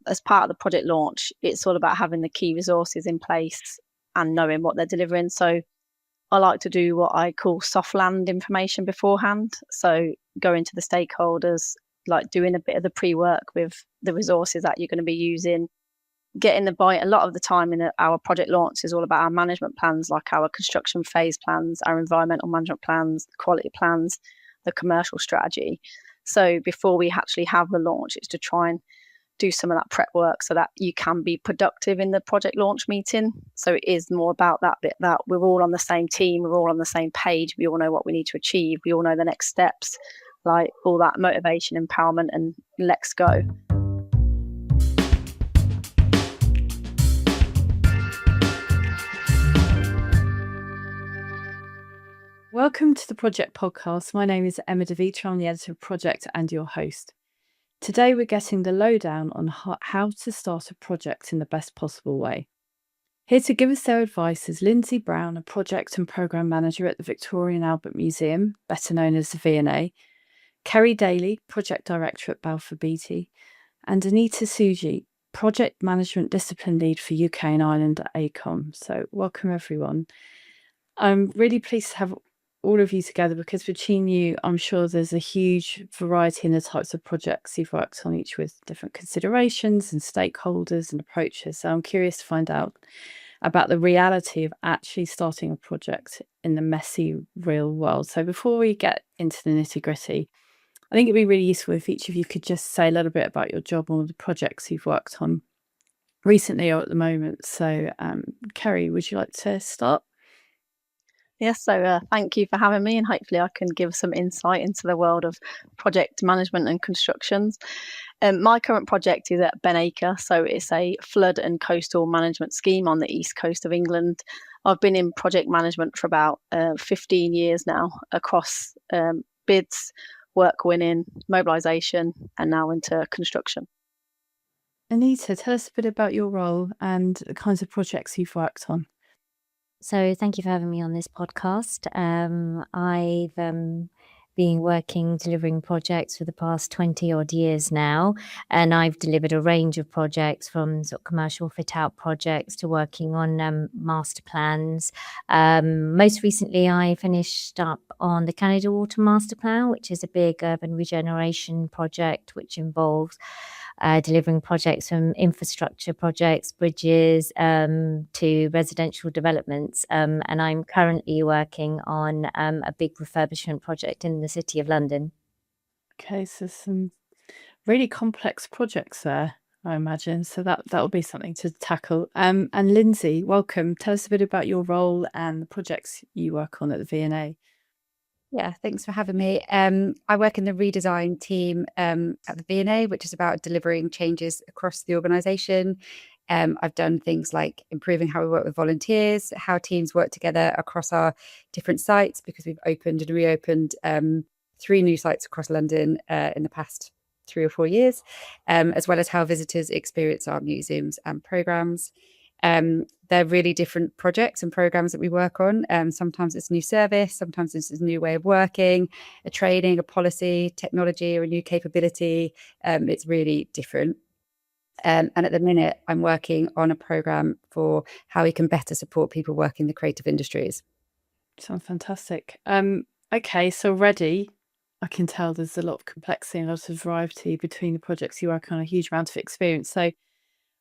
as part of the project launch, it's all about having the key resources in place and knowing what they're delivering. So I like to do what I call soft land information beforehand. So going to the stakeholders, like doing a bit of the pre-work with the resources that you're going to be using, getting the buy. A lot of the time in our project launch is all about our management plans, like our construction phase plans, our environmental management plans, quality plans, the commercial strategy. So before we actually have the launch, it's to try and do some of that prep work so that you can be productive in the project launch meeting. So it is more about that bit, that we're all on the same team, we're all on the same page, we all know what we need to achieve, we all know the next steps, like all that motivation, empowerment, and let's go. Welcome to the Project Podcast. My name is Emma DeVita. I'm the editor of Project and your host. Today we're getting the lowdown on how to start a project in the best possible way. Here to give us their advice is Lindsey Brown, a project and programme manager at the Victoria and Albert Museum, better known as the V&A, Kerry Daly, project director at Balfour Beatty, and Anita Suji, project management discipline lead for UK and Ireland at AECOM. So welcome everyone. I'm really pleased to have all of you together because between you, I'm sure there's a huge variety in the types of projects you've worked on, each with different considerations and stakeholders and approaches. So I'm curious to find out about the reality of actually starting a project in the messy real world. So before we get into the nitty-gritty, I think it'd be really useful if each of you could just say a little bit about your job or the projects you've worked on recently or at the moment. So Kerry, would you like to start? Yes, so thank you for having me, and hopefully I can give some insight into the world of project management and constructions. My current project is at Ben Acre, so it's a flood and coastal management scheme on the east coast of England. I've been in project management for about 15 years now, across bids, work winning, mobilisation, and now into construction. Anita, tell us a bit about your role and the kinds of projects you've worked on. So thank you for having me on this podcast. I've been working delivering projects for the past 20 odd years now, and I've delivered a range of projects from sort of commercial fit out projects to working on master plans. Most recently I finished up on the Canada Water Master Plan, which is a big urban regeneration project which involves delivering projects from infrastructure projects, bridges, to residential developments. And I'm currently working on a big refurbishment project in the City of London. Okay, so some really complex projects there, I imagine. So that will be something to tackle. And Lindsey, welcome. Tell us a bit about your role and the projects you work on at the V&A. Yeah, thanks for having me. I work in the redesign team at the V&A, which is about delivering changes across the organisation. I've done things like improving how we work with volunteers, how teams work together across our different sites, because we've opened and reopened 3 new sites across London in the past 3 or 4 years, as well as how visitors experience our museums and programmes. They're really different projects and programs that we work on. Sometimes it's a new service, sometimes it's a new way of working, a training, a policy, technology, or a new capability. It's really different. And at the minute, I'm working on a program for how we can better support people working in the creative industries. Sounds fantastic. Okay, so already I can tell there's a lot of complexity and a lot of variety between the projects you work on, a huge amount of experience. So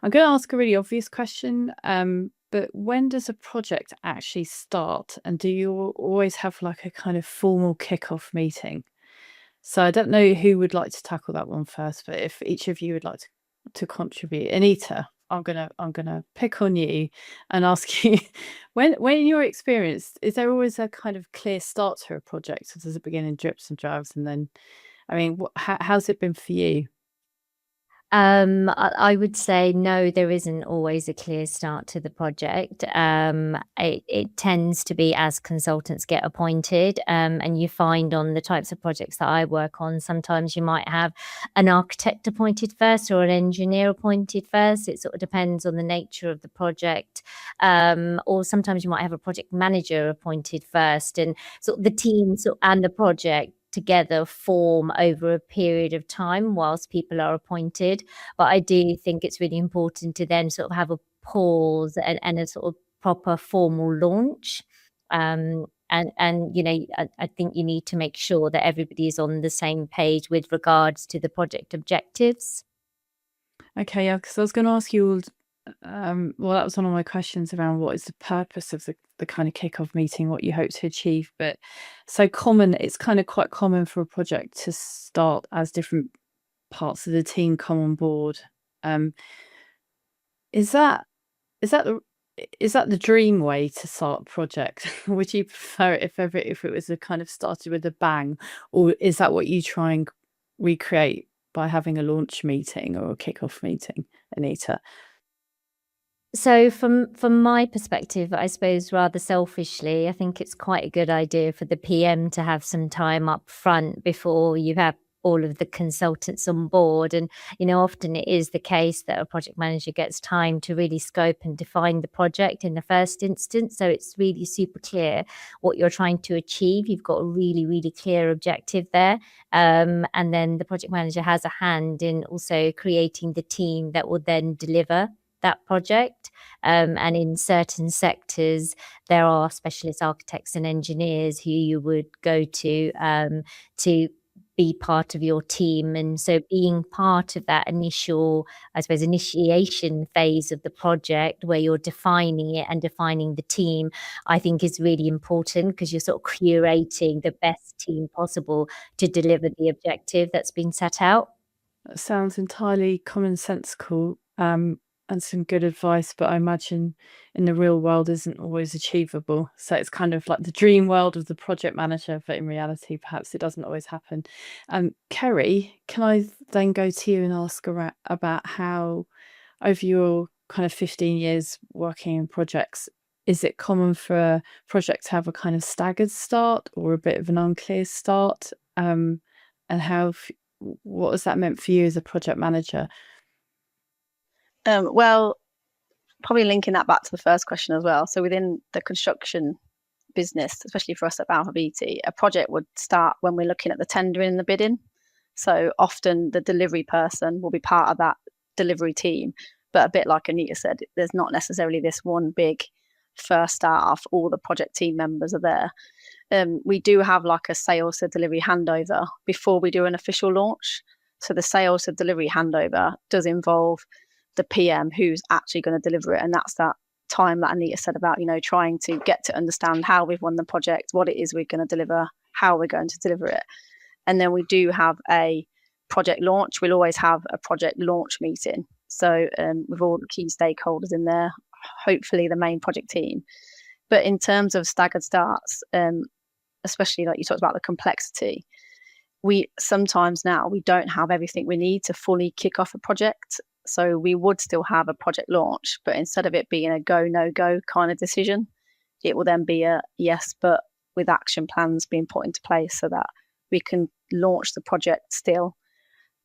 I'm going to ask a really obvious question, but when does a project actually start? And do you always have like a kind of formal kickoff meeting? So I don't know who would like to tackle that one first, but if each of you would like to contribute. Anita, I'm gonna pick on you and ask you, when in your experience, is there always a kind of clear start to a project? Or does it begin in drips and drabs? And then, I mean, how's it been for you? I would say no, there isn't always a clear start to the project. It tends to be as consultants get appointed, and you find on the types of projects that I work on, sometimes you might have an architect appointed first or an engineer appointed first. It sort of depends on the nature of the project. Or sometimes you might have a project manager appointed first, and sort of the team and the project together form over a period of time whilst people are appointed. But I do think it's really important to then sort of have a pause and a sort of proper formal launch. And I think you need to make sure that everybody is on the same page with regards to the project objectives. Okay, yeah, because I was going to ask you all, well, that was one of my questions around what is the purpose of the kind of kickoff meeting, what you hope to achieve. But it's kind of quite common for a project to start as different parts of the team come on board. Is that the dream way to start a project? Would you prefer it if it was a kind of started with a bang, or is that what you try and recreate by having a launch meeting or a kickoff meeting, Anita? So from my perspective, I suppose rather selfishly, I think it's quite a good idea for the PM to have some time up front before you have all of the consultants on board. And, often it is the case that a project manager gets time to really scope and define the project in the first instance. So it's really super clear what you're trying to achieve. You've got a really, really clear objective there. And then the project manager has a hand in also creating the team that will then deliver that project. And in certain sectors, there are specialist architects and engineers who you would go to be part of your team. And so being part of that initiation phase of the project where you're defining it and defining the team, I think is really important, because you're sort of curating the best team possible to deliver the objective that's been set out. That sounds entirely commonsensical, and some good advice, but I imagine in the real world isn't always achievable. So it's kind of like the dream world of the project manager, but in reality, perhaps it doesn't always happen. Kerry, can I then go to you and ask about how, over your kind of 15 years working in projects, is it common for a project to have a kind of staggered start or a bit of an unclear start? And what has that meant for you as a project manager? Well, probably linking that back to the first question as well. So within the construction business, especially for us at Balfour Beatty, a project would start when we're looking at the tendering and the bidding. So often the delivery person will be part of that delivery team. But a bit like Anita said, there's not necessarily this one big first start off, all the project team members are there. We do have like a sales to delivery handover before we do an official launch. So the sales to delivery handover does involve the PM who's actually going to deliver it. And that's that time that Anita said about, trying to get to understand how we've won the project, what it is we're going to deliver, how we're going to deliver it. And then we do have a project launch. We'll always have a project launch meeting. So with all the key stakeholders in there, hopefully the main project team. But in terms of staggered starts, especially like you talked about the complexity, we sometimes now we don't have everything we need to fully kick off a project. So we would still have a project launch, but instead of it being a go, no go kind of decision, it will then be a yes, but with action plans being put into place so that we can launch the project still,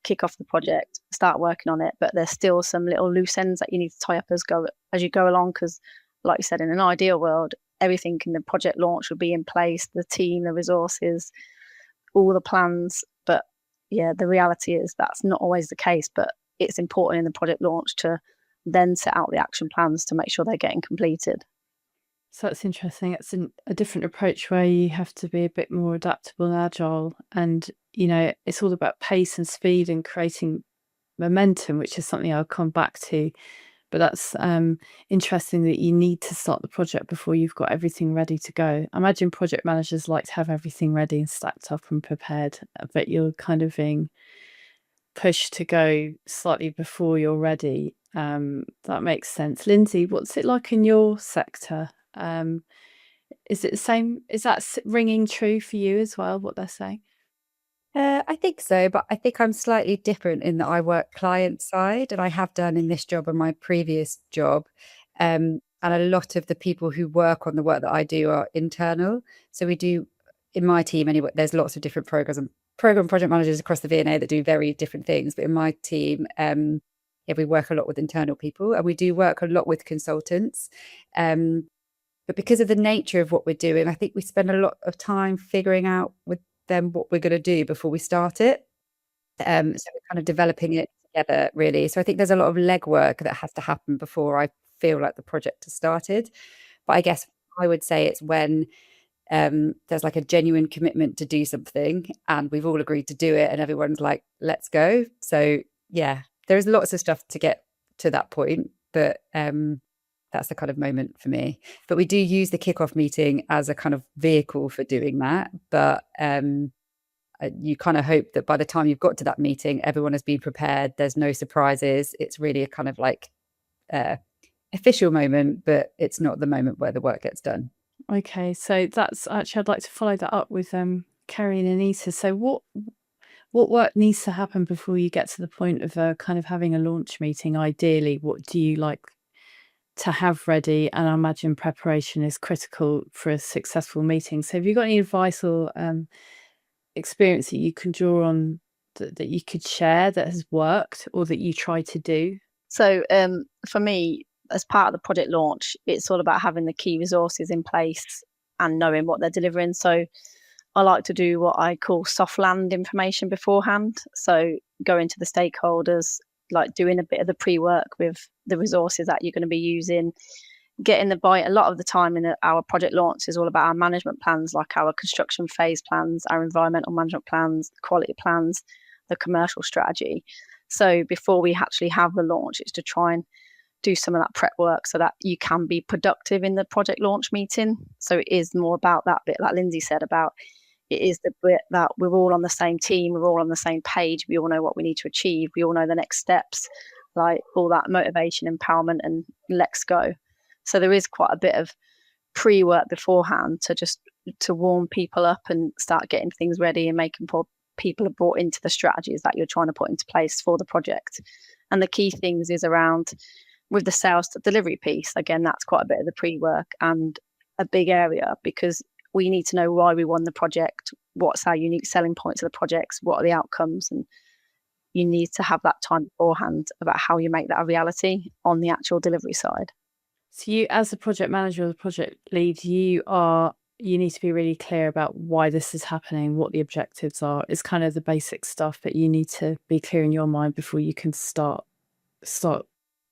kick off the project, start working on it. But there's still some little loose ends that you need to tie up as you go along. Because like you said, in an ideal world, everything in the project launch would be in place, the team, the resources, all the plans. But yeah, the reality is that's not always the case. But it's important in the project launch to then set out the action plans to make sure they're getting completed. So that's interesting. It's a different approach where you have to be a bit more adaptable and agile. And, it's all about pace and speed and creating momentum, which is something I'll come back to. But that's interesting that you need to start the project before you've got everything ready to go. I imagine project managers like to have everything ready and stacked up and prepared, but you're kind of being pushed to go slightly before you're ready. That makes sense. Lindsey, what's it like in your sector? Is it the same? Is that ringing true for you as well, what they're saying? I think so, but I think I'm slightly different in that I work client side, and I have done in this job and my previous job. And a lot of the people who work on the work that I do are internal. So we do, in my team anyway, there's lots of different program project managers across the V&A that do very different things. But in my team, we work a lot with internal people, and we do work a lot with consultants. But because of the nature of what we're doing, I think we spend a lot of time figuring out with them what we're going to do before we start it. So we're kind of developing it together, really. So I think there's a lot of legwork that has to happen before I feel like the project has started. But I guess I would say it's when there's like a genuine commitment to do something and we've all agreed to do it and everyone's like, let's go. So yeah, there's lots of stuff to get to that point, but that's the kind of moment for me. But we do use the kickoff meeting as a kind of vehicle for doing that. But you kind of hope that by the time you've got to that meeting, everyone has been prepared. There's no surprises. It's really a kind of like official moment, but it's not the moment where the work gets done. Okay, so that's actually, I'd like to follow that up with Kerry and Anita. So what work needs to happen before you get to the point of kind of having a launch meeting? Ideally, what do you like to have ready? And I imagine preparation is critical for a successful meeting. So have you got any advice or experience that you can draw on that you could share that has worked or that you try to do? So for me, as part of the project launch, it's all about having the key resources in place and knowing what they're delivering. So I like to do what I call soft land information beforehand. So going to the stakeholders, like doing a bit of the pre-work with the resources that you're going to be using, getting the buy. A lot of the time in our project launch is all about our management plans, like our construction phase plans, our environmental management plans, quality plans, the commercial strategy. So before we actually have the launch, it's to try and do some of that prep work so that you can be productive in the project launch meeting. So it is more about that bit, like Lindsey said, about it is the bit that we're all on the same team, we're all on the same page, we all know what we need to achieve, we all know the next steps, like all that motivation, empowerment, and let's go. So there is quite a bit of pre-work beforehand to warm people up and start getting things ready and making people are brought into the strategies that you're trying to put into place for the project. And the key things is around with the sales to delivery piece. Again, that's quite a bit of the pre-work and a big area, because we need to know why we won the project, what's our unique selling points of the projects, what are the outcomes, and you need to have that time beforehand about how you make that a reality on the actual delivery side. So you, as the project manager or the project lead, you need to be really clear about why this is happening, what the objectives are. It's kind of the basic stuff, but you need to be clear in your mind before you can start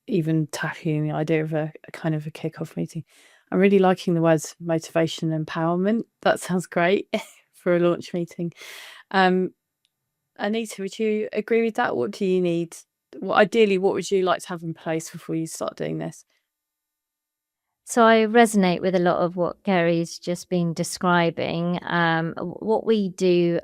even tackling the idea of a kind of a kickoff meeting. I'm really liking the words motivation and empowerment. That sounds great for a launch meeting. Anita, would you agree with that? What do you need? Ideally, what would you like to have in place before you start doing this? So I resonate with a lot of what Kerry's just been describing. What we do,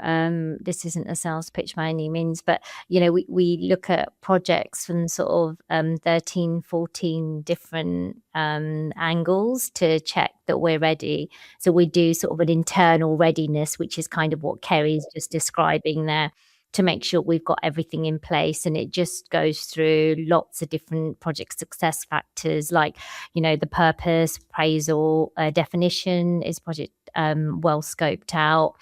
this isn't a sales pitch by any means, but we look at projects from sort of 13, 14 different angles to check that we're ready. So we do sort of an internal readiness, which is kind of what Kerry's just describing there, to make sure we've got everything in place. And it just goes through lots of different project success factors, like, the purpose, appraisal, definition. Is project well scoped out?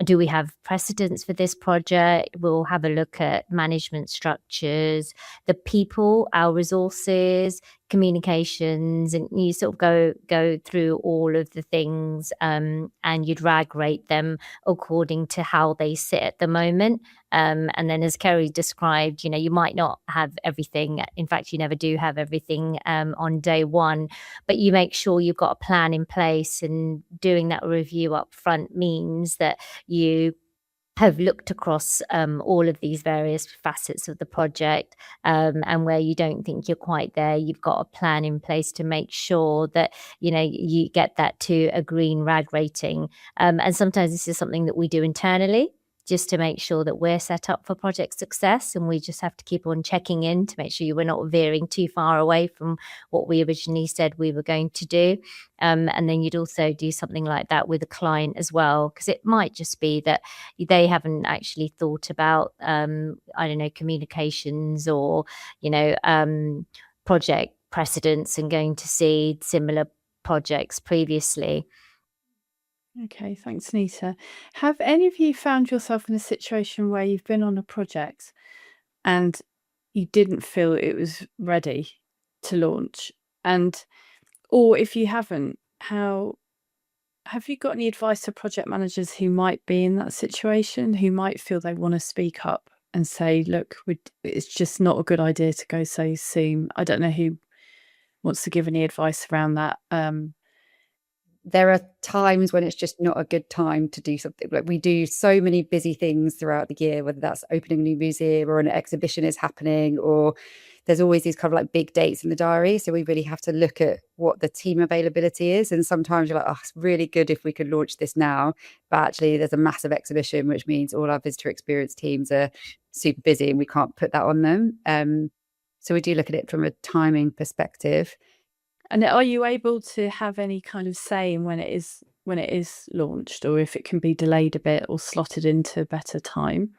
Do we have precedents for this project? We'll have a look at management structures, the people, our resources, communications, and you sort of go through all of the things, and you'd RAG rate them according to how they sit at the moment. And then, as Kerry described, you might not have everything. In fact, you never do have everything on day one, but you make sure you've got a plan in place, and doing that review up front means that you have looked across all of these various facets of the project, and where you don't think you're quite there, you've got a plan in place to make sure that you get that to a green RAG rating. And sometimes this is something that we do internally, just to make sure that we're set up for project success, and we just have to keep on checking in to make sure we're not veering too far away from what we originally said we were going to do. And then you'd also do something like that with a client as well, because it might just be that they haven't actually thought about, communications or, project precedents and going to see similar projects previously. Okay, thanks, Anita. Have any of you found yourself in a situation where you've been on a project and you didn't feel it was ready to launch? Or if you haven't, how Have you got any advice to project managers who might be in that situation, who might feel they want to speak up and say, look, it's just not a good idea to go so soon? I don't know who wants to give any advice around that. There are times when it's just not a good time to do something. Like, we do so many busy things throughout the year, whether that's opening a new museum or an exhibition is happening, or there's always these kind of like big dates in the diary. So we really have to look at what the team availability is. And sometimes you're like, oh, it's really good if we could launch this now. But actually there's a massive exhibition, which means all our visitor experience teams are super busy and we can't put that on them. So we do look at it from a timing perspective. And are you able to have any kind of say in when it is launched, or if it can be delayed a bit or slotted into a better time?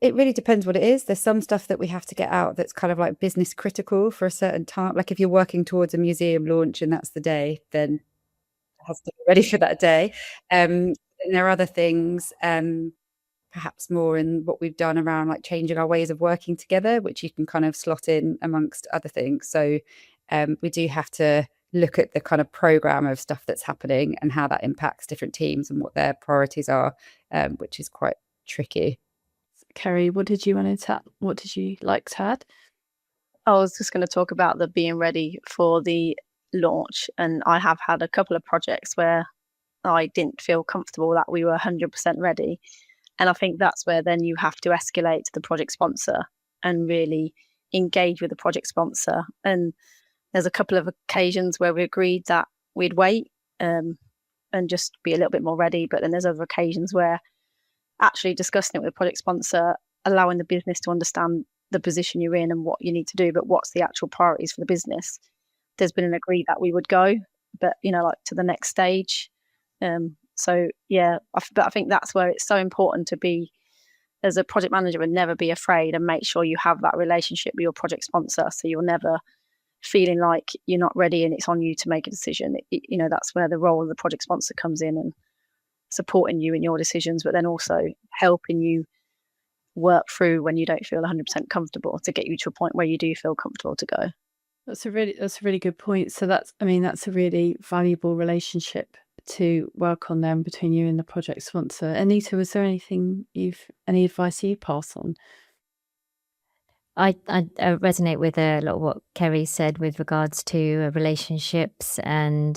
It really depends what it is. There's some stuff that we have to get out that's kind of like business critical for a certain time. Like if you're working towards a museum launch and that's the day, then it has to be ready for that day. And there are other things, perhaps more in what we've done around like changing our ways of working together, which you can kind of slot in amongst other things. So we do have to look at the kind of program of stuff that's happening and how that impacts different teams and what their priorities are, which is quite tricky. Kerry, what did you like to add? I was just going to talk about the being ready for the launch, and I have had a couple of projects where I didn't feel comfortable that we were 100% ready, and I think that's where then you have to escalate to the project sponsor and really engage with the project sponsor. And there's a couple of occasions where we agreed that we'd wait and just be a little bit more ready, but then there's other occasions where actually discussing it with the project sponsor, allowing the business to understand the position you're in and what you need to do, but what's the actual priorities for the business. There's been an agree that we would go, but like to the next stage. So yeah, but I think that's where it's so important to be as a project manager and never be afraid and make sure you have that relationship with your project sponsor, so you're never feeling like you're not ready and it's on you to make a decision. That's where the role of the project sponsor comes in and supporting you in your decisions, but then also helping you work through when you don't feel 100% comfortable to get you to a point where you do feel comfortable to go. That's a really good point. So that's a really valuable relationship to work on then between you and the project sponsor. Anita, was there any advice you pass on? I resonate with a lot of what Kerry said with regards to relationships and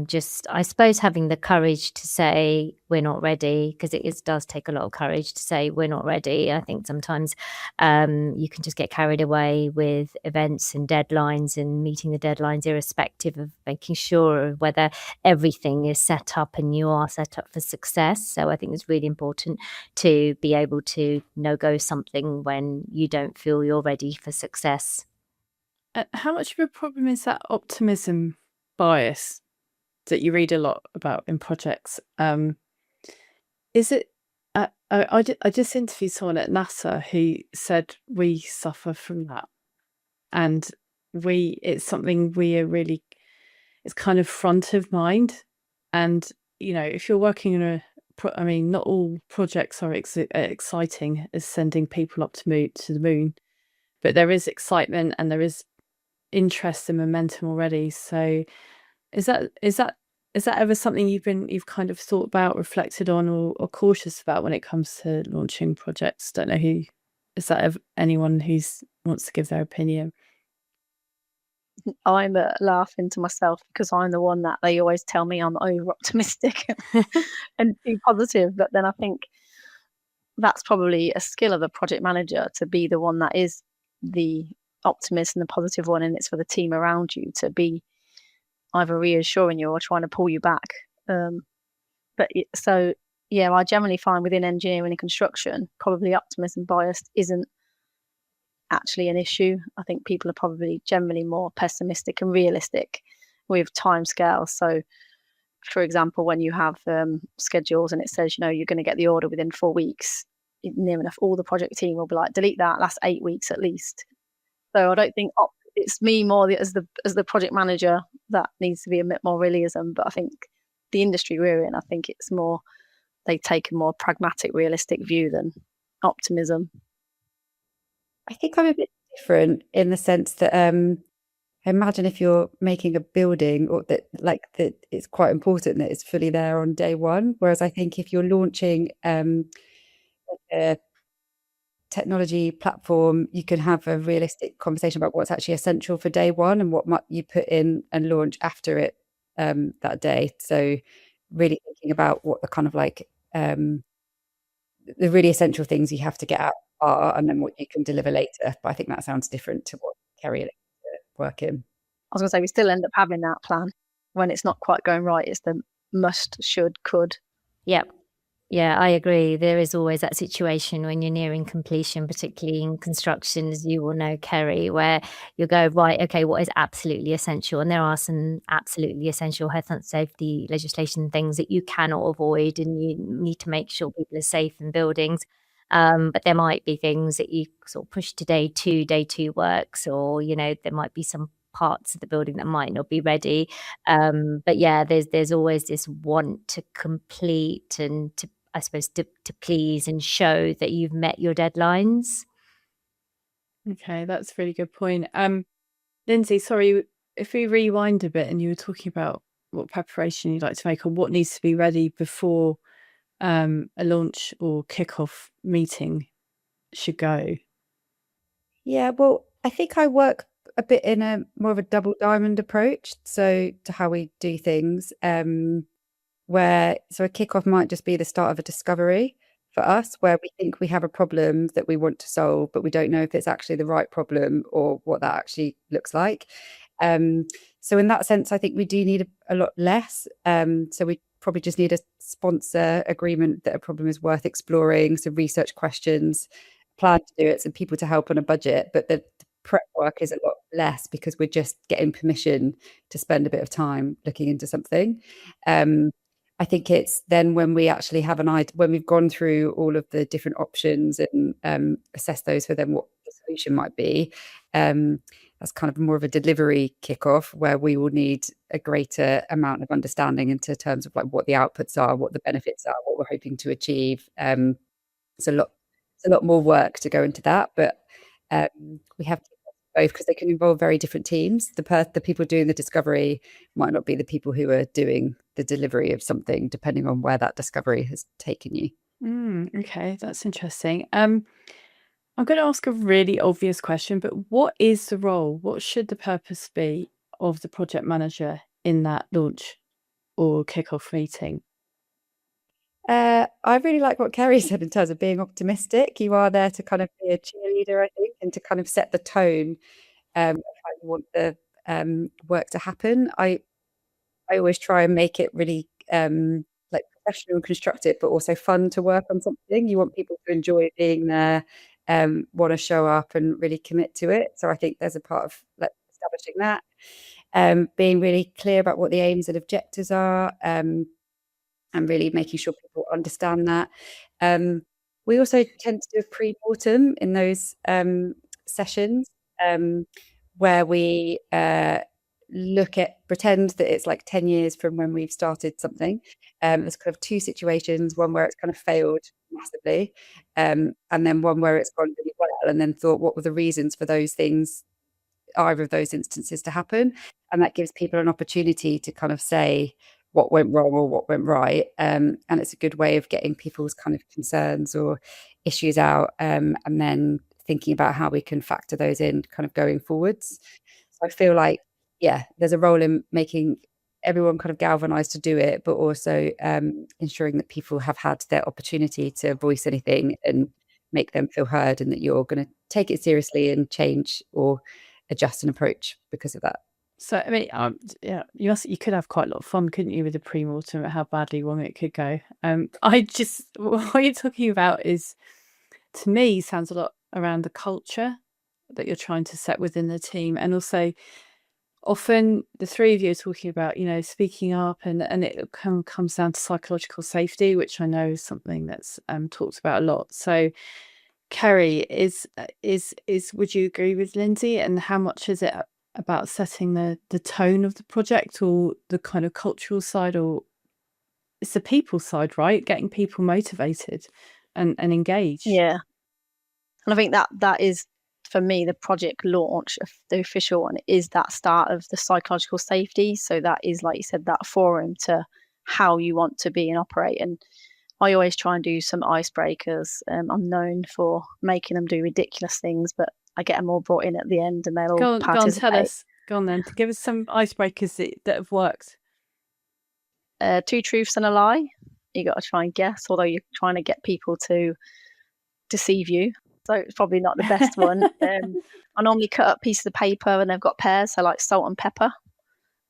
just, I suppose, having the courage to say we're not ready, because it does take a lot of courage to say we're not ready. I think sometimes you can just get carried away with events and deadlines and meeting the deadlines, irrespective of making sure whether everything is set up and you are set up for success. So I think it's really important to be able to no-go something when you don't feel you're ready for success. How much of a problem is that optimism bias that you read a lot about in projects? Is it? I just interviewed someone at NASA who said we suffer from that, and it's something it's kind of front of mind. And if you're working in not all projects are exciting as sending people up to the moon, but there is excitement and there is interest and momentum already. So is that ever something you've kind of thought about, reflected on, or cautious about when it comes to launching projects? Don't know is that anyone who wants to give their opinion? I'm laughing to myself because I'm the one that they always tell me I'm over optimistic and too positive. But then I think that's probably a skill of the project manager, to be the one that is the optimist and the positive one, and it's for the team around you to be either reassuring you or trying to pull you back. So yeah, I generally find within engineering and construction, probably optimism biased isn't actually an issue. I think people are probably generally more pessimistic and realistic with timescales. So for example, when you have schedules and it says you're going to get the order within 4 weeks, near enough all the project team will be like, delete that's 8 weeks at least. So I don't think it's me more as the project manager that needs to be a bit more realism. But I think the industry we're in, I think it's more, they take a more pragmatic, realistic view than optimism. I think I'm a bit different in the sense that I imagine if you're making a building or that it's quite important that it's fully there on day one. Whereas I think if you're launching a technology platform, you can have a realistic conversation about what's actually essential for day one and what might you put in and launch after it that day. So really thinking about what the kind of the really essential things you have to get out are, and then what you can deliver later. But I think that sounds different to what Kerry likes to work in. I was going to say, we still end up having that plan when it's not quite going right. It's the must, should, could. Yep. Yeah, I agree. There is always that situation when you're nearing completion, particularly in construction, as you will know, Kerry, where you go, right, okay, what is absolutely essential? And there are some absolutely essential health and safety legislation things that you cannot avoid, and you need to make sure people are safe in buildings. But there might be things that you sort of push to day two works, or, there might be some parts of the building that might not be ready. But yeah, there's always this want to complete and to, I suppose, to please and show that you've met your deadlines. Okay, that's a really good point. Lindsey, sorry, if we rewind a bit and you were talking about what preparation you'd like to make or what needs to be ready before a launch or kickoff meeting should go. Yeah, well, I think I work a bit in a more of a double diamond approach, so to how we do things. So a kickoff might just be the start of a discovery for us, where we think we have a problem that we want to solve, but we don't know if it's actually the right problem or what that actually looks like. So in that sense, I think we do need a lot less. So we probably just need a sponsor agreement that a problem is worth exploring, some research questions, plan to do it, some people to help on a budget, but the prep work is a lot less because we're just getting permission to spend a bit of time looking into something. I think it's then when we actually have an idea, when we've gone through all of the different options and assess those for then what the solution might be. That's kind of more of a delivery kickoff where we will need a greater amount of understanding into terms of like what the outputs are, what the benefits are, what we're hoping to achieve. It's a lot more work to go into that, but we have both because they can involve very different teams. The people doing the discovery might not be the people who are doing the delivery of something, depending on where that discovery has taken you. Okay, that's interesting. I'm going to ask a really obvious question, but what is the role? What should the purpose be of the project manager in that launch or kickoff meeting? I really like what Kerry said in terms of being optimistic. You are there to kind of be a cheerleader, I think, and to kind of set the tone of how you want the work to happen. I always try and make it really like professional and constructive, but also fun to work on something. You want people to enjoy being there, want to show up and really commit to it. So I think there's a part of like establishing that, being really clear about what the aims and objectives are, and really making sure people understand that. We also tend to do a pre-mortem in those sessions where we pretend that it's like 10 years from when we've started something. There's kind of two situations, one where it's kind of failed massively, and then one where it's gone really well, and then thought, what were the reasons for those things, either of those instances to happen? And that gives people an opportunity to kind of say what went wrong or what went right. And it's a good way of getting people's kind of concerns or issues out, and then thinking about how we can factor those in kind of going forwards. So I feel like, yeah, there's a role in making everyone kind of galvanized to do it, but also ensuring that people have had their opportunity to voice anything and make them feel heard, and that you're going to take it seriously and change or adjust an approach because of that. So, I mean, yeah, you could have quite a lot of fun, couldn't you, with a pre-mortem at how badly wrong it could go? What you're talking about is, to me, sounds a lot around the culture that you're trying to set within the team, and also often the three of you are talking about, speaking up, and it comes down to psychological safety, which I know is something that's talked about a lot. So, Kerry, would you agree with Lindsey, and how much is it about setting the tone of the project, or the kind of cultural side, or it's the people side, right? Getting people motivated and engaged. Yeah. And I think that is for me, the project launch, the official one, is that start of the psychological safety. So that is, like you said, that forum to how you want to be and operate. And I always try and do some icebreakers. I'm known for making them do ridiculous things, but I get them all brought in at the end and they'll all participate. Tell us. Go on then. Give us some icebreakers that have worked. 2 truths and a lie. You got to try and guess, although you're trying to get people to deceive you. So it's probably not the best one. I normally cut up pieces of paper and they've got pairs, so like salt and pepper.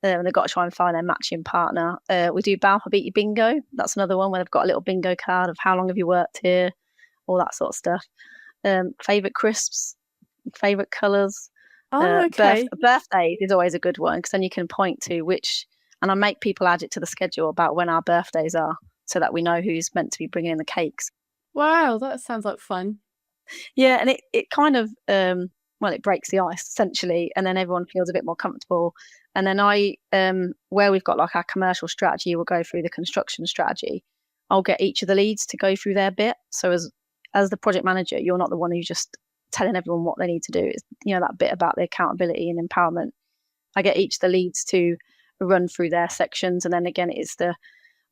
And they've got to try and find their matching partner. We do Balfour Beatty bingo. That's another one where they've got a little bingo card of how long have you worked here, all that sort of stuff. Favourite crisps, favourite colours. Okay. Birthdays is always a good one because then you can point to which, and I make people add it to the schedule about when our birthdays are so that we know who's meant to be bringing in the cakes. Wow, that sounds like fun. Yeah, and it kind of, it breaks the ice essentially, and then everyone feels a bit more comfortable. And then where we've got like our commercial strategy, we'll go through the construction strategy. I'll get each of the leads to go through their bit. So as the project manager, you're not the one who's just telling everyone what they need to do. It's, that bit about the accountability and empowerment. I get each of the leads to run through their sections, and then again, it's the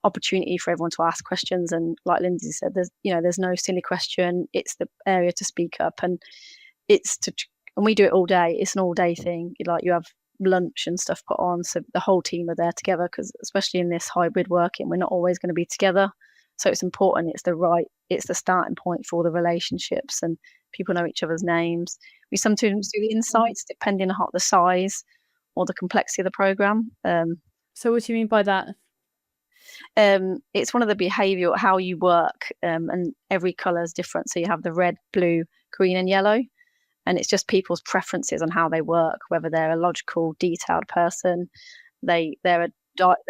opportunity for everyone to ask questions. And like Lindsay said, there's no silly question. It's the area to speak up, and and we do it all day. It's an all day thing. You have lunch and stuff put on, so the whole team are there together, because especially in this hybrid working, we're not always going to be together. So it's important. It's the starting point for all the relationships, and people know each other's names. We sometimes do the insights depending on the size or the complexity of the program. So what do you mean by that? It's one of the behavioural, how you work, and every colour is different. So you have the red, blue, green and yellow, and it's just people's preferences on how they work, whether they're a logical, detailed person, they're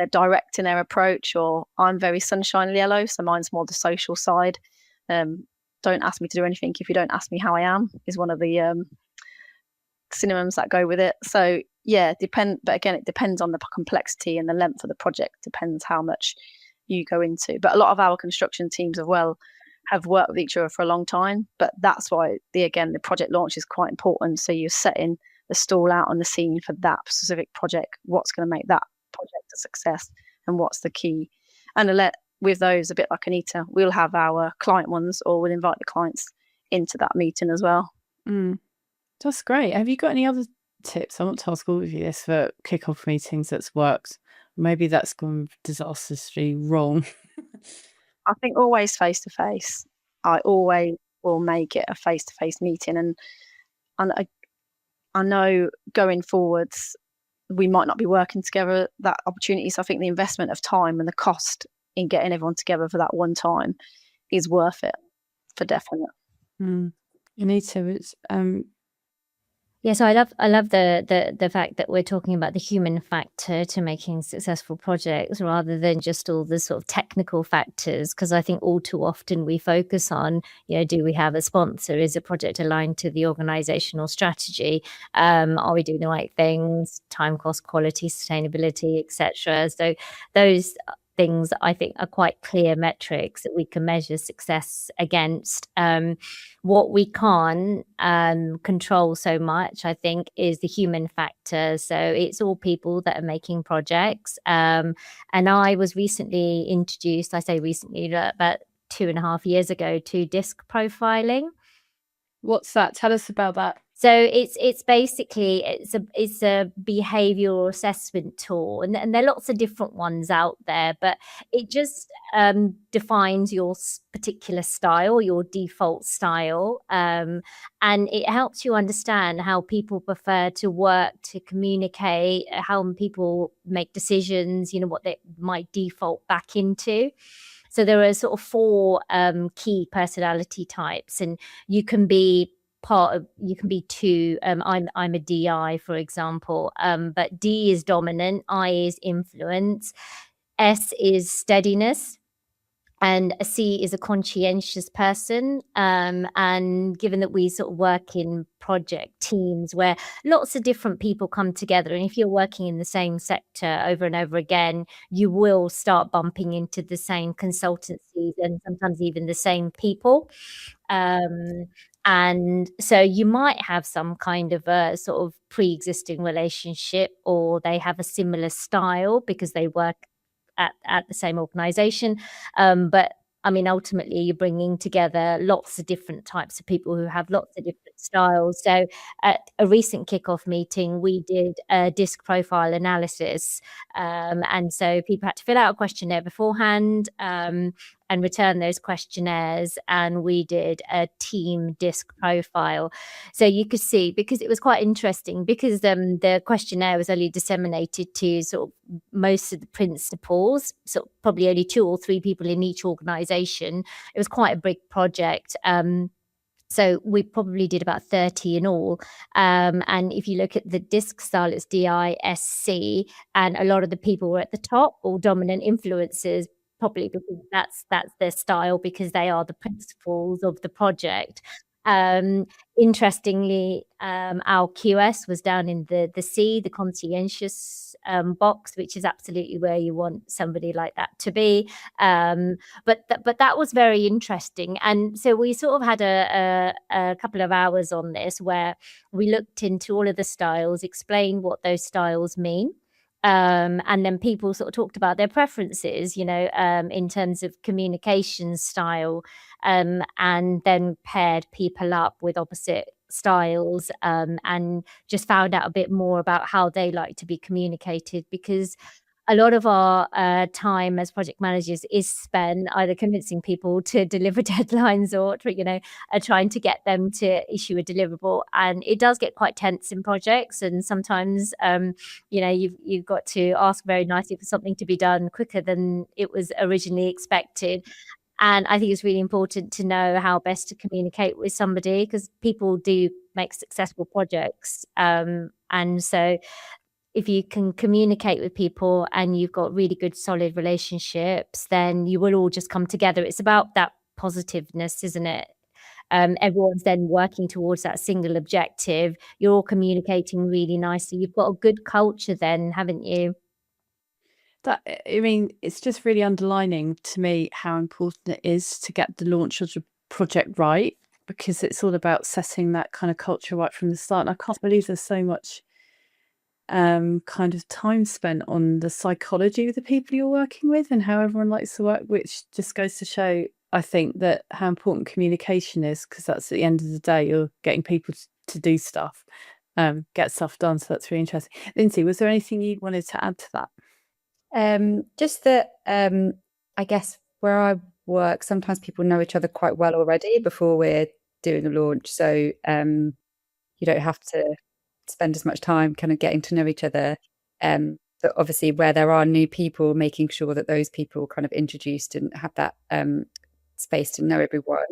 direct in their approach, or I'm very sunshine yellow, so mine's more the social side. Don't ask me to do anything if you don't ask me how I am, is one of the synonyms that go with it. So yeah, but again, it depends on the complexity and the length of the project, depends how much you go into. But a lot of our construction teams as well have worked with each other for a long time, but that's why the project launch is quite important. So you're setting the stall out on the scene for that specific project, what's going to make that project a success and what's the key. And with those, a bit like Anita, we'll have our client ones, or we'll invite the clients into that meeting as well. That's great. Have you got any other tips? I want to ask all of you this for kick-off meetings that's worked. Maybe that's gone disastrously wrong. I think always face-to-face. I always will make it a face-to-face meeting. And I know going forwards, we might not be working together, that opportunity. So I think the investment of time and the cost in getting everyone together for that one time is worth it, for definite. Anita, it's Yeah, so I love the fact that we're talking about the human factor to making successful projects rather than just all the sort of technical factors, because I think all too often we focus on, do we have a sponsor? Is a project aligned to the organizational strategy? Are we doing the right things? Time, cost, quality, sustainability, etc. So those things I think are quite clear metrics that we can measure success against. What we can't control so much, I think, is the human factor. So it's all people that are making projects. And I was recently introduced, I say recently, about 2.5 years ago, to DISC profiling. What's that? Tell us about that. So it's basically it's a behavioral assessment tool, and there are lots of different ones out there, but it just defines your particular style, your default style, and it helps you understand how people prefer to work, to communicate, how people make decisions, what they might default back into. So there are sort of 4 key personality types, and you can be 2. I'm a DI, for example, but D is dominant, I is influence, S is steadiness, and a C is a conscientious person. And given that we sort of work in project teams where lots of different people come together, and if you're working in the same sector over and over again, you will start bumping into the same consultancies and sometimes even the same people. And so you might have some kind of a sort of pre-existing relationship, or they have a similar style because they work at the same organization. But I mean, ultimately, you're bringing together lots of different types of people who have lots of different styles. So at a recent kickoff meeting, we did a DISC profile analysis. And so people had to fill out a questionnaire beforehand and return those questionnaires. And we did a team DISC profile. So you could see, because it was quite interesting, because the questionnaire was only disseminated to sort of most of the principals, so probably only 2 or 3 people in each organisation. It was quite a big project. So we probably did about 30 in all. And if you look at the DISC style, it's DISC, and a lot of the people were at the top, all dominant influencers, probably because that's their style, because they are the principals of the project. Interestingly, our QS was down in the C, the conscientious box, which is absolutely where you want somebody like that to be. But that was very interesting. And so we sort of had a couple of hours on this where we looked into all of the styles, explained what those styles mean. And then people sort of talked about their preferences, in terms of communication style, and then paired people up with opposite styles, and just found out a bit more about how they like to be communicated, because a lot of our time as project managers is spent either convincing people to deliver deadlines or trying to get them to issue a deliverable. And it does get quite tense in projects, and sometimes you've got to ask very nicely for something to be done quicker than it was originally expected. And I think it's really important to know how best to communicate with somebody, because people do make successful projects, and so if you can communicate with people and you've got really good solid relationships, then you will all just come together. It's about that positiveness, isn't it? Everyone's then working towards that single objective. You're all communicating really nicely. You've got a good culture then, haven't you? It's just really underlining to me how important it is to get the launch of the project right, because it's all about setting that kind of culture right from the start. And I can't believe there's so much kind of time spent on the psychology of the people you're working with and how everyone likes to work, which just goes to show, I think, that how important communication is, because that's at the end of the day, you're getting people to do stuff, get stuff done. So that's really interesting. Lindsey, was there anything you wanted to add to that? Just that I guess where I work, sometimes people know each other quite well already before we're doing a launch. So you don't have to spend as much time kind of getting to know each other. But obviously where there are new people, making sure that those people kind of introduced and have that space to know everyone.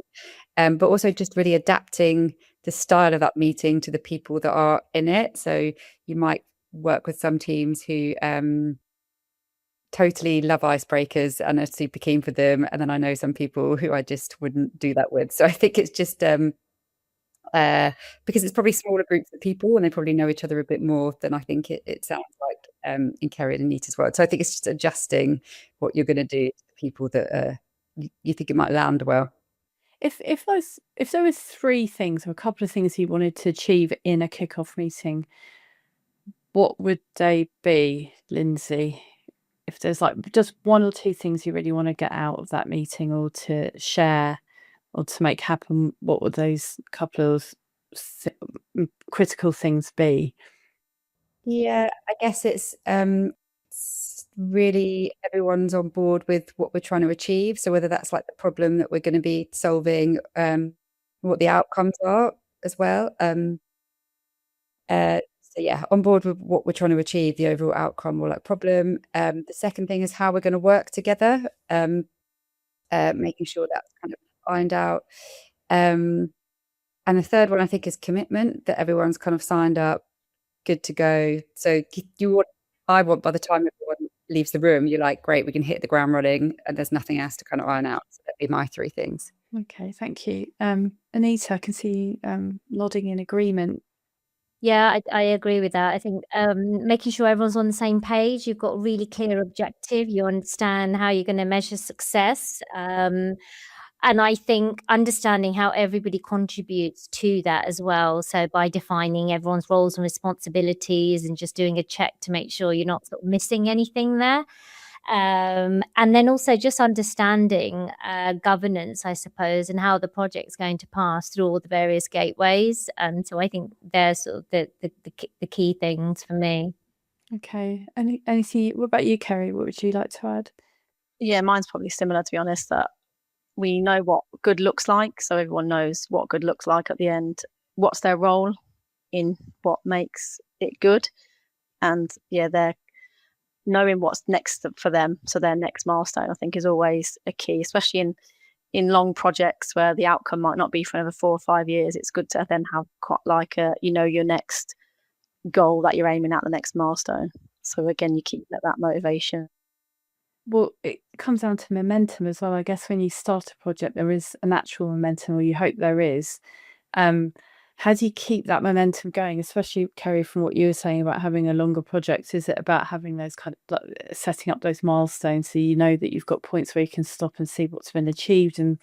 But also just really adapting the style of that meeting to the people that are in it. So you might work with some teams who totally love icebreakers and are super keen for them. And then I know some people who I just wouldn't do that with. So I think it's just because it's probably smaller groups of people and they probably know each other a bit more than I think it sounds like in Kerry and Anita's world. So I think it's just adjusting what you're going to do to people that you think it might land well. If there were 3 things or a couple of things you wanted to achieve in a kickoff meeting, what would they be, Lindsey? If there's like just 1 or 2 things you really want to get out of that meeting or to share or to make happen, what would those couple of critical things be? Yeah, I guess it's really everyone's on board with what we're trying to achieve. So whether that's like the problem that we're going to be solving, what the outcomes are as well. So yeah, on board with what we're trying to achieve, the overall outcome or like problem. The second thing is how we're going to work together, making sure that's kind of ironed out. And the third one I think is commitment, that everyone's kind of signed up, good to go. So I want by the time everyone leaves the room, you're like, great, we can hit the ground running and there's nothing else to kind of iron out. So that'd be my 3 things. Okay, thank you. Anita, I can see you nodding in agreement. Yeah, I agree with that. I think making sure everyone's on the same page, you've got a really clear objective, you understand how you're going to measure success. And I think understanding how everybody contributes to that as well. So by defining everyone's roles and responsibilities and just doing a check to make sure you're not sort of missing anything there. And then also just understanding governance, I suppose, and how the project's going to pass through all the various gateways. And so I think they're sort of the key things for me. Okay. Anything? What about you, Kerry? What would you like to add? Yeah, mine's probably similar, to be honest, that we know what good looks like. So everyone knows what good looks like at the end, what's their role in what makes it good. And yeah, they're knowing what's next for them. So their next milestone, I think, is always a key, especially in long projects where the outcome might not be for another 4 or 5 years. It's good to then have quite like your next goal that you're aiming at, the next milestone. So again, you keep that motivation. Well, it comes down to momentum as well. I guess when you start a project, there is a natural momentum, or you hope there is. How do you keep that momentum going, especially, Kerry, from what you were saying about having a longer project? Is it about having those kind of setting up those milestones so you know that you've got points where you can stop and see what's been achieved and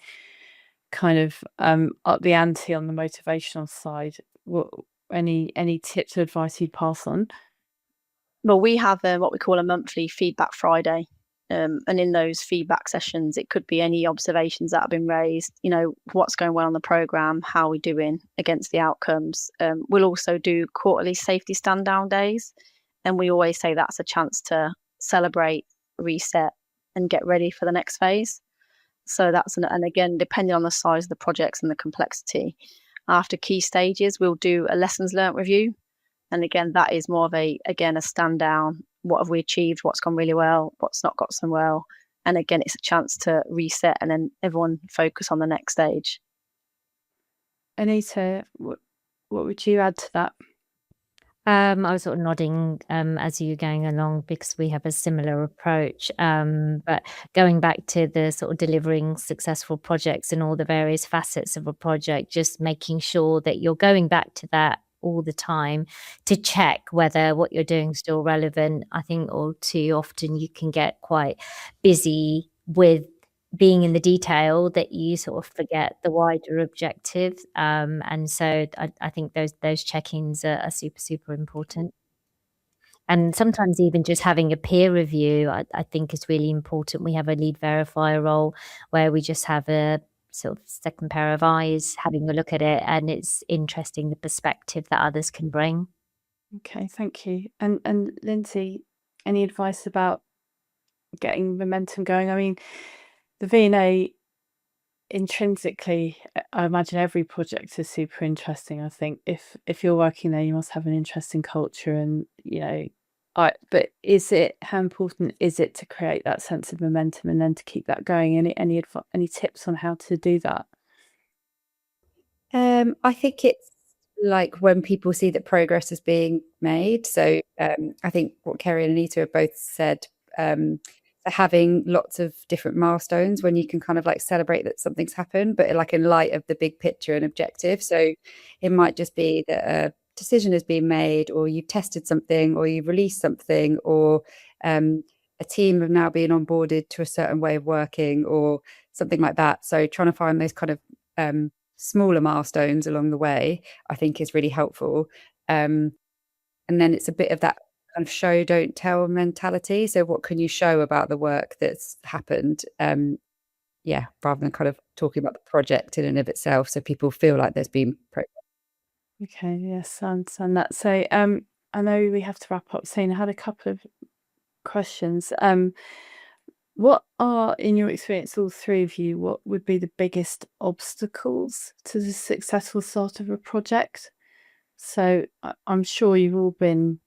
kind of up the ante on the motivational side? Any tips or advice you'd pass on? Well, we have what we call a monthly feedback Friday. And in those feedback sessions, it could be any observations that have been raised, what's going well on the programme, how we're doing against the outcomes. We'll also do quarterly safety stand down days. And we always say that's a chance to celebrate, reset, and get ready for the next phase. So and again, depending on the size of the projects and the complexity, after key stages, we'll do a lessons learnt review. And again, that is more of a stand down. What have we achieved? What's gone really well? What's not got so well? And again, it's a chance to reset and then everyone focus on the next stage. Anita, what would you add to that? I was sort of nodding as you were going along because we have a similar approach. But going back to the sort of delivering successful projects and all the various facets of a project, just making sure that you're going back to that all the time to check whether what you're doing is still relevant. I think all too often you can get quite busy with being in the detail that you sort of forget the wider objective. And so I think those check-ins are super important. And sometimes even just having a peer review, I think is really important. We have a lead verifier role where we just have a sort of second pair of eyes having a look at it, and it's interesting the perspective that others can bring. Okay, thank you. And Lindsey, any advice about getting momentum going? I mean, the V&A intrinsically, I imagine every project is super interesting. I think if you're working there, you must have an interesting culture, and but how important is it to create that sense of momentum and then to keep that going? Any tips on how to do that? I think it's like when people see that progress is being made. So I think what Kerry and Anita have both said, having lots of different milestones when you can kind of like celebrate that something's happened, but like in light of the big picture and objective. So it might just be that a decision has been made, or you've tested something, or you've released something, or a team have now been onboarded to a certain way of working, or something like that. So trying to find those kind of smaller milestones along the way, I think, is really helpful. And then it's a bit of that kind of show, don't tell mentality. So what can you show about the work that's happened? Rather than kind of talking about the project in and of itself, so people feel like there's been progress. Okay, yes, I understand that. So I know we have to wrap up soon. I had a couple of questions. What are, in your experience, all three of you, what would be the biggest obstacles to the successful start of a project? So I'm sure you've all been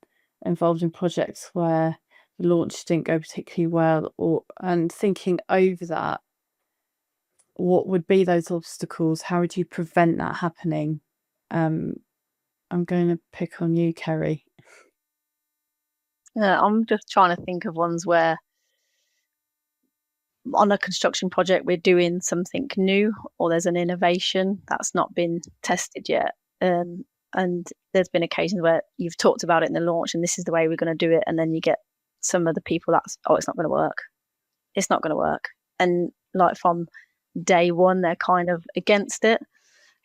involved in projects where the launch didn't go particularly well, and thinking over that, what would be those obstacles? How would you prevent that happening? I'm going to pick on you, Kerry. I'm just trying to think of ones where on a construction project we're doing something new, or there's an innovation that's not been tested yet. And there's been occasions where you've talked about it in the launch and this is the way we're going to do it, and then you get some of the people it's not going to work. It's not going to work. And like from day one they're kind of against it,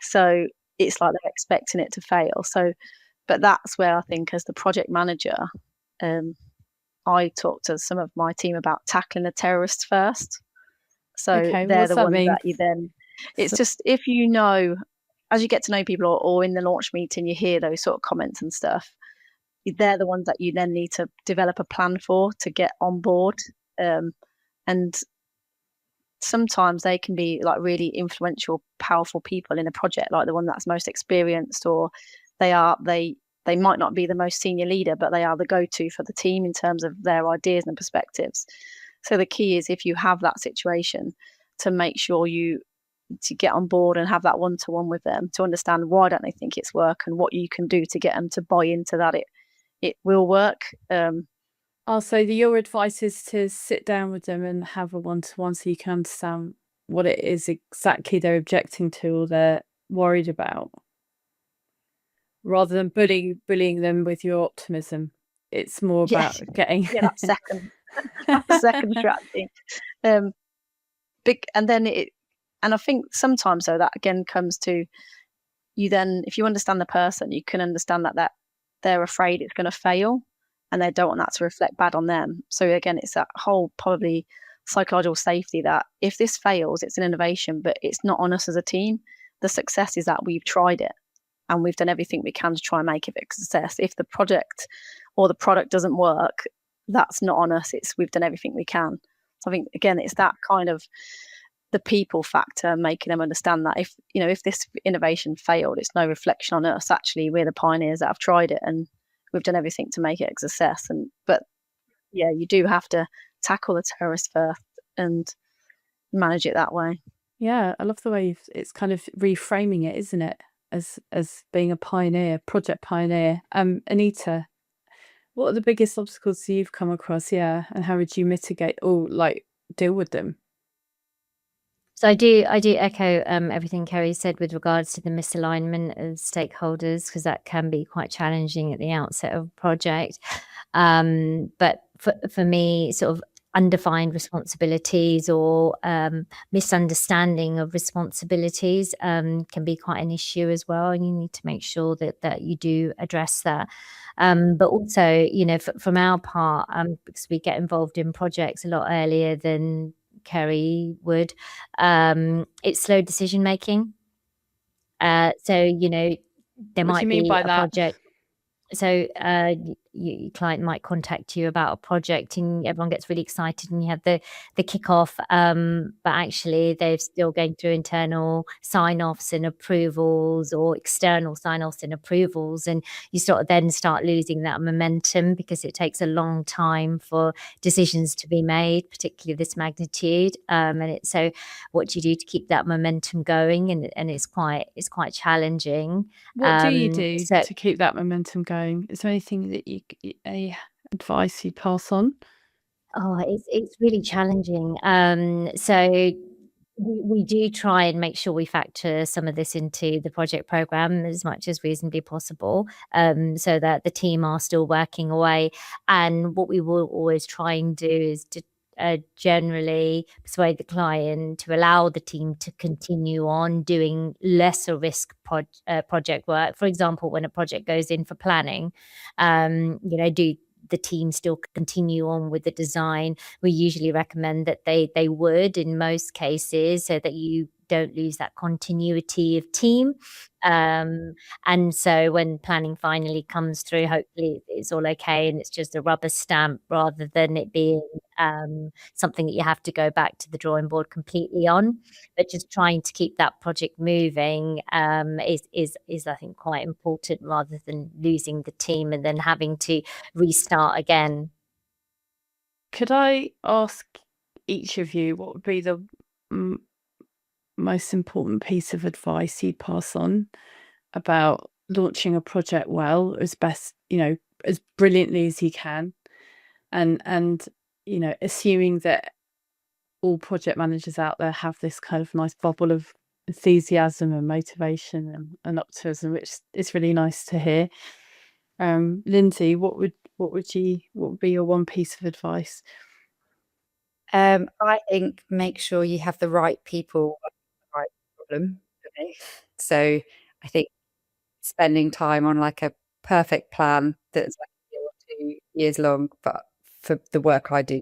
so it's like they're expecting it to fail. So, but that's where I think as the project manager, I talk to some of my team about tackling the terrorists first. So Okay, they're what's the that ones mean? that you then, it's So, just, if you know, as you get to know people, or in the launch meeting you hear those sort of comments and stuff, they're the ones that you then need to develop a plan for to get on board. And sometimes they can be like really influential, powerful people in a project, like the one that's most experienced, or they might not be the most senior leader, but they are the go-to for the team in terms of their ideas and perspectives. So the key is, if you have that situation, to make sure to get on board and have that one-to-one with them to understand why don't they think it's work, and what you can do to get them to buy into that it will work. so your advice is to sit down with them and have a one-to-one so you can understand what it is exactly they're objecting to or they're worried about, rather than bullying them with your optimism. It's more Yeah, about getting yeah, that's second strategy. Big, and then and I think sometimes though that again comes to you then, if you understand the person, you can understand that they're afraid it's going to fail, and they don't want that to reflect bad on them. So again, it's that whole probably psychological safety, that if this fails, it's an innovation, but it's not on us as a team. The success is that we've tried it and we've done everything we can to try and make it a success. If the project or the product doesn't work, that's not on us. It's we've done everything we can. So I think again, it's that kind of the people factor, making them understand that if this innovation failed, it's no reflection on us. Actually, we're the pioneers that have tried it, and we've done everything to make it a success. But yeah, you do have to tackle the terrorists first and manage it that way. Yeah, I love the way it's kind of reframing it, isn't it? As being a pioneer, project pioneer. Anita, what are the biggest obstacles you've come across? Yeah, and how would you mitigate or like deal with them? So I do echo everything Kerry said with regards to the misalignment of stakeholders, because that can be quite challenging at the outset of a project. But for me, sort of undefined responsibilities or misunderstanding of responsibilities can be quite an issue as well, and you need to make sure that you do address that. But also, from our part, because we get involved in projects a lot earlier than Kerry would, it's slow decision making. So there What do might you mean be by a that? project. So your client might contact you about a project and everyone gets really excited and you have the kickoff, but actually they're still going through internal sign-offs and approvals or external sign-offs and approvals, and you start losing that momentum because it takes a long time for decisions to be made, particularly this magnitude. So what do you do to keep that momentum going? And it's quite challenging. What do you do So to keep that momentum going? Is there anything that any advice you pass on? it's really challenging. So we do try and make sure we factor some of this into the project program as much as reasonably possible, so that the team are still working away. And what we will always try and do is to generally persuade the client to allow the team to continue on doing lesser risk project work. For example, when a project goes in for planning, do the team still continue on with the design? We usually recommend that they would in most cases, so that you don't lose that continuity of team. And so when planning finally comes through, hopefully it's all okay and it's just a rubber stamp, rather than it being something that you have to go back to the drawing board completely on. But just trying to keep that project moving is I think quite important, rather than losing the team and then having to restart again. Could I ask each of you what would be the most important piece of advice you'd pass on about launching a project well, as best, as brilliantly as you can, and assuming that all project managers out there have this kind of nice bubble of enthusiasm and motivation and optimism, which is really nice to hear. Lindsey, what would be your one piece of advice? I think make sure you have the right people, on the right problem for me. So I think spending time on like a perfect plan that's like a year or 2 years long, but for the work I do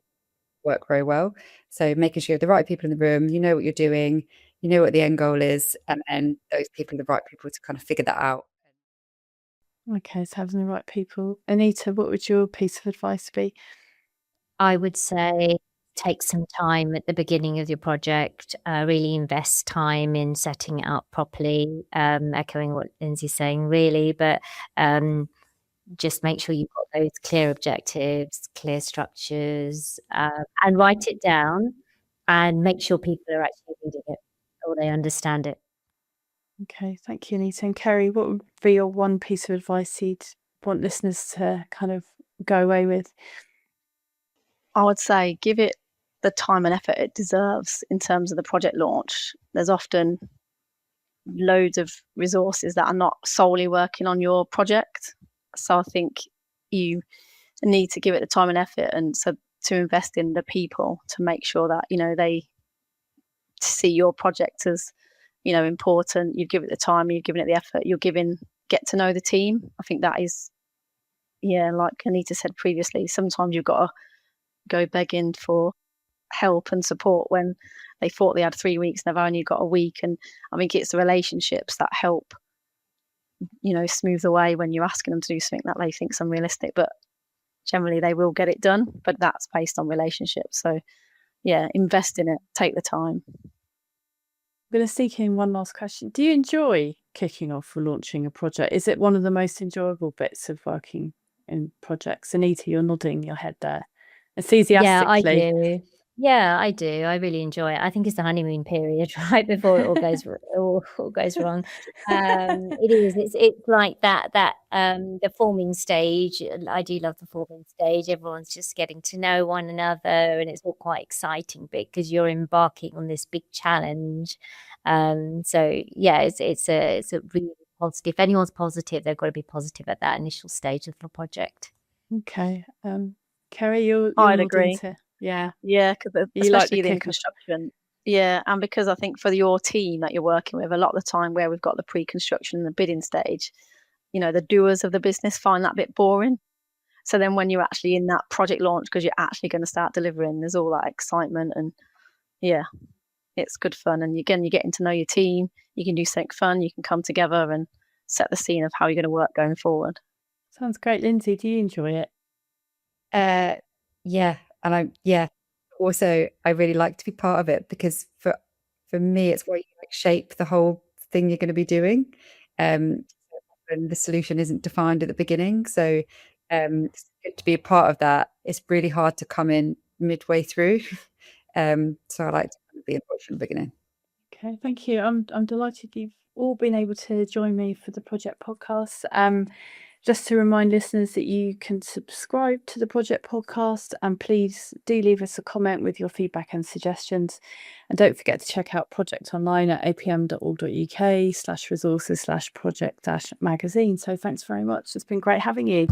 work very well. So making sure you have the right people in the room, you know what you're doing, you know what the end goal is, and then those people are the right people to kind of figure that out. Okay, so having the right people. Anita, what would your piece of advice be? I would say take some time at the beginning of your project, really invest time in setting it up properly, echoing what Lindsay's saying really, but just make sure you've got those clear objectives, clear structures, and write it down and make sure people are actually reading it or they understand it. Okay, thank you, Anita. And Kerry, what would be your one piece of advice you'd want listeners to kind of go away with? I would say give it the time and effort it deserves in terms of the project launch. There's often loads of resources that are not solely working on your project. So I think you need to give it the time and effort, and so to invest in the people to make sure that, they see your project as, important. You've given it the time, you've given it the effort, get to know the team. I think that is, like Anita said previously, sometimes you've got to go begging for help and support when they thought they had 3 weeks and they've only got a week. And I think it's the relationships that help, smooth the way when you're asking them to do something that they think's unrealistic, but generally they will get it done. But that's based on relationships. So invest in it, take the time. I'm going to sneak in one last question. Do you enjoy kicking off or launching a project? Is it one of the most enjoyable bits of working in projects? Anita, you're nodding your head there Yeah, I enthusiastically. do. Yeah, I do. I really enjoy it. I think it's the honeymoon period, right before it all goes all goes wrong. It is. It's like that the forming stage. I do love the forming stage. Everyone's just getting to know one another, and it's all quite exciting because you're embarking on this big challenge. So yeah, it's a really positive. If anyone's positive, they've got to be positive at that initial stage of the project. Okay. Kerry, you're I'd nodding agree. Yeah, because you like the especially in kick-off. construction. Yeah, and because I think for your team that you're working with, a lot of the time where we've got the pre-construction and the bidding stage, the doers of the business find that a bit boring. So then when you're actually in that project launch, because you're actually going to start delivering, there's all that excitement, and it's good fun. And again, you're getting to know your team. You can do something fun. You can come together and set the scene of how you're going to work going forward. Sounds great. Lindsay, do you enjoy it? Yeah, and also I really like to be part of it because for me it's where you like shape the whole thing you're going to be doing, and the solution isn't defined at the beginning. So it's good to be a part of that. It's really hard to come in midway through. So I like to be involved from the beginning. Okay, thank you. I'm delighted you've all been able to join me for the project podcast. Just to remind listeners that you can subscribe to the project podcast, and please do leave us a comment with your feedback and suggestions. And don't forget to check out Project online at apm.org.uk/resources/project-magazine. So thanks very much. It's been great having you.